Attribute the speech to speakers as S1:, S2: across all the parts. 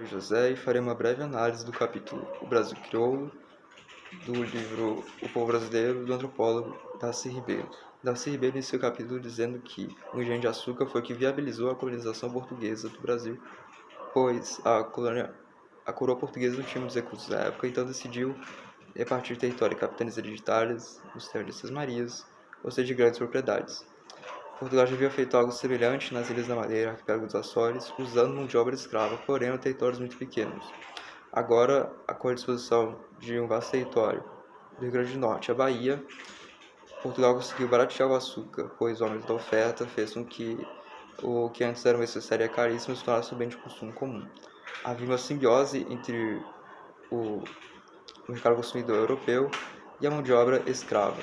S1: Felipe José e farei uma breve análise do capítulo O Brasil Crioulo, do livro O Povo Brasileiro, do antropólogo Darcy Ribeiro. Darcy Ribeiro inicia o capítulo dizendo que o engenho de açúcar foi o que viabilizou a colonização portuguesa do Brasil, pois a coroa portuguesa não tinha muitos recursos à época, então decidiu repartir o território em capitanias hereditárias, os terras de Seis Marias, ou seja, de grandes propriedades. Portugal já havia feito algo semelhante nas Ilhas da Madeira, arquipélago dos Açores, usando mão de obra escrava, porém em territórios muito pequenos. Agora, com a disposição de um vasto território do Rio Grande do Norte à Bahia, Portugal conseguiu baratear o açúcar, pois o aumento da oferta fez com que o que antes era uma necessária caríssimo se tornasse um bem de consumo comum. Havia uma simbiose entre o mercado consumidor europeu e a mão de obra escrava.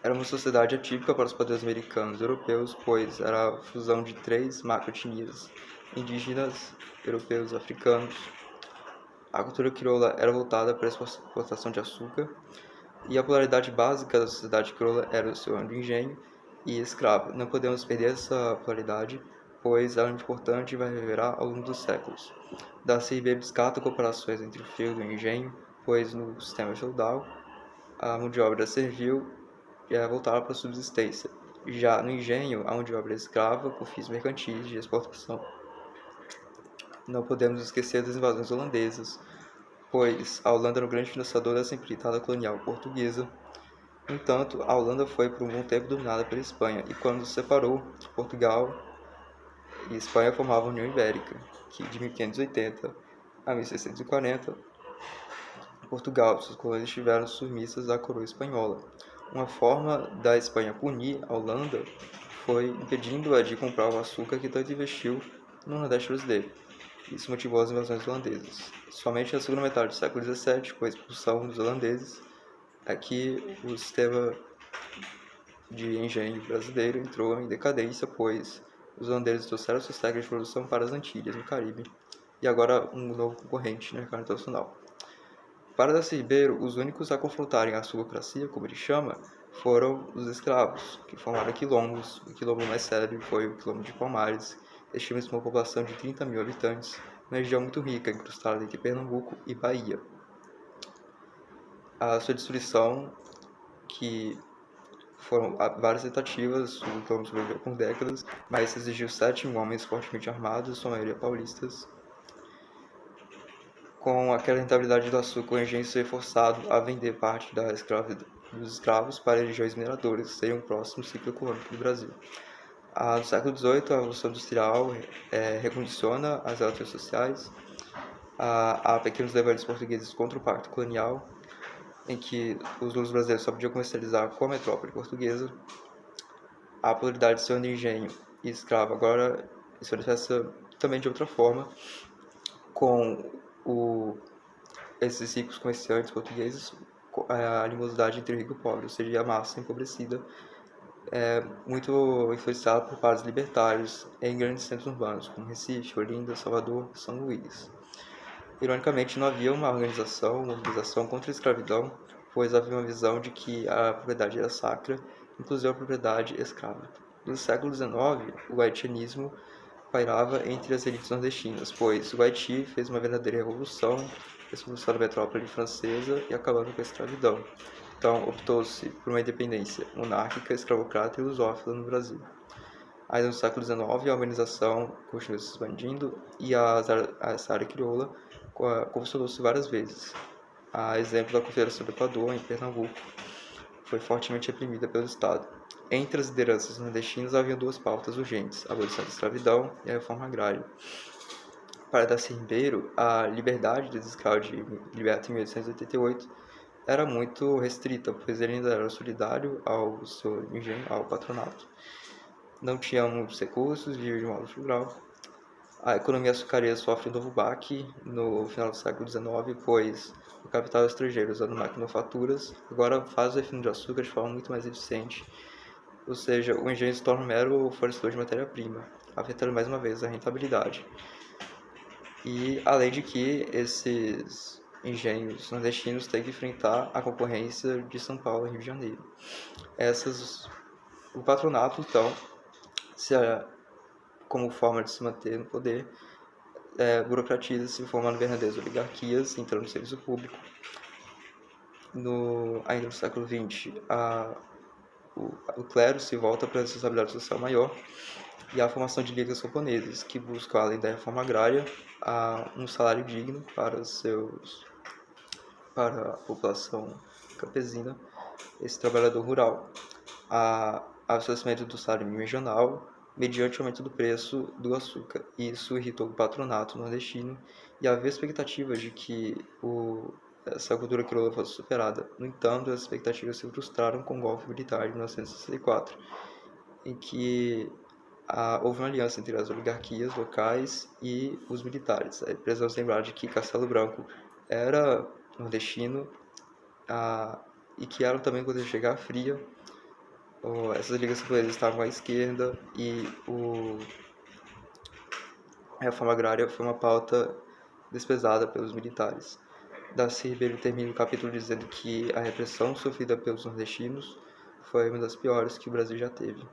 S1: Era uma sociedade atípica para os padrões americanos e europeus, pois era a fusão de três macro-etnias: indígenas, europeus e africanos. A cultura crioula era voltada para a exportação de açúcar, e a polaridade básica da sociedade crioula era o seu de engenho e escravo. Não podemos perder essa polaridade, pois ela é muito importante e vai reverberar ao longo dos séculos. Darcy Ribeiro descarta comparações entre o feudo e o engenho, pois no sistema feudal a mão de obra servil voltada para a subsistência. Já no engenho, a mão de obra escrava por fins mercantis de exportação. Não podemos esquecer das invasões holandesas, pois a Holanda era um grande financiador dessa empreitada colonial portuguesa. No entanto, a Holanda foi por um bom tempo dominada pela Espanha, e quando se separou, Portugal e Espanha formavam a União Ibérica, que de 1580 a 1640, Portugal e suas colônias estiveram submissas à coroa espanhola. Uma forma da Espanha punir a Holanda foi impedindo-a de comprar o açúcar que tanto investiu no Nordeste brasileiro. Isso motivou as invasões holandesas. Somente na segunda metade do século XVII, com a expulsão dos holandeses, é que o sistema de engenho brasileiro entrou em decadência, pois os holandeses trouxeram suas técnicas de produção para as Antilhas, no Caribe, e agora um novo concorrente no mercado internacional. Para Darcy Ribeiro, os únicos a confrontarem a aristocracia, como ele chama, foram os escravos, que formaram quilombos. O quilombo mais célebre foi o quilombo de Palmares, estima-se uma população de 30 mil habitantes, uma região muito rica, incrustada entre Pernambuco e Bahia. A sua destruição, que foram várias tentativas, o quilombo sobreviveu por décadas, mas exigiu 7 mil homens fortemente armados, sua maioria paulistas. Com aquela rentabilidade do açúcar, o engenho foi forçado a vender parte dos escravos para regiões mineradoras, que seriam o próximo ciclo econômico do Brasil. No século XVIII, a Revolução Industrial recondiciona as relações sociais. Há pequenos levantes portugueses contra o Pacto Colonial, em que os lucros brasileiros só podiam comercializar com a metrópole portuguesa. A polaridade de seu engenho e escravo agora se manifesta também de outra forma, com esses ricos comerciantes portugueses, a animosidade entre rico e pobre, ou seja, a massa empobrecida, muito influenciada por padres libertários em grandes centros urbanos, como Recife, Olinda, Salvador e São Luís. Ironicamente, não havia uma mobilização contra a escravidão, pois havia uma visão de que a propriedade era sacra, inclusive a propriedade escrava. No século XIX, o haitianismo pairava entre as elites nordestinas, pois o Haiti fez uma verdadeira revolução, expulsando a metrópole francesa e acabando com a escravidão. Então, optou-se por uma independência monárquica, escravocrata e lusófila no Brasil. Ainda no século XIX, a urbanização continuou se expandindo e essa área crioula consolidou-se várias vezes. A exemplo da Confederação do Equador, em Pernambuco, foi fortemente reprimida pelo Estado. Entre as lideranças nordestinas havia duas pautas urgentes: a abolição da escravidão e a reforma agrária. Para Darcy Ribeiro, a liberdade dos escravos liberta em 1888 era muito restrita, pois ele ainda era solidário ao seu engenho, ao patronato. Não tinha muitos recursos, vivia de modo frugal. A economia açucareira sofre um novo baque no final do século XIX, pois o capital estrangeiro, usando maquinofaturas, agora faz o refino de açúcar de forma muito mais eficiente, ou seja, o engenho se torna um mero fornecedor de matéria-prima, afetando mais uma vez a rentabilidade. E além de que esses engenhos nordestinos têm que enfrentar a concorrência de São Paulo e Rio de Janeiro. O patronato, então, como forma de se manter no poder, burocratiza-se, formando verdadeiras oligarquias, entrando no serviço público. Ainda no século XX, o clero se volta para a responsabilidade social maior e a formação de ligas camponesas, que buscam, além da reforma agrária, um salário digno para a população campesina, esse trabalhador rural. O estabelecimento do salário mínimo regional, mediante o aumento do preço do açúcar. Isso irritou o patronato nordestino e havia expectativas de que essa cultura crioula fosse superada. No entanto, as expectativas se frustraram com o golpe militar de 1964, em que houve uma aliança entre as oligarquias locais e os militares. Precisamos lembrar de que Castelo Branco era nordestino e que era também quando chegar a Fria. Essas ligas camponesas estavam à esquerda e a reforma agrária foi uma pauta desprezada pelos militares. Darcy Ribeiro termina o capítulo dizendo que a repressão sofrida pelos nordestinos foi uma das piores que o Brasil já teve.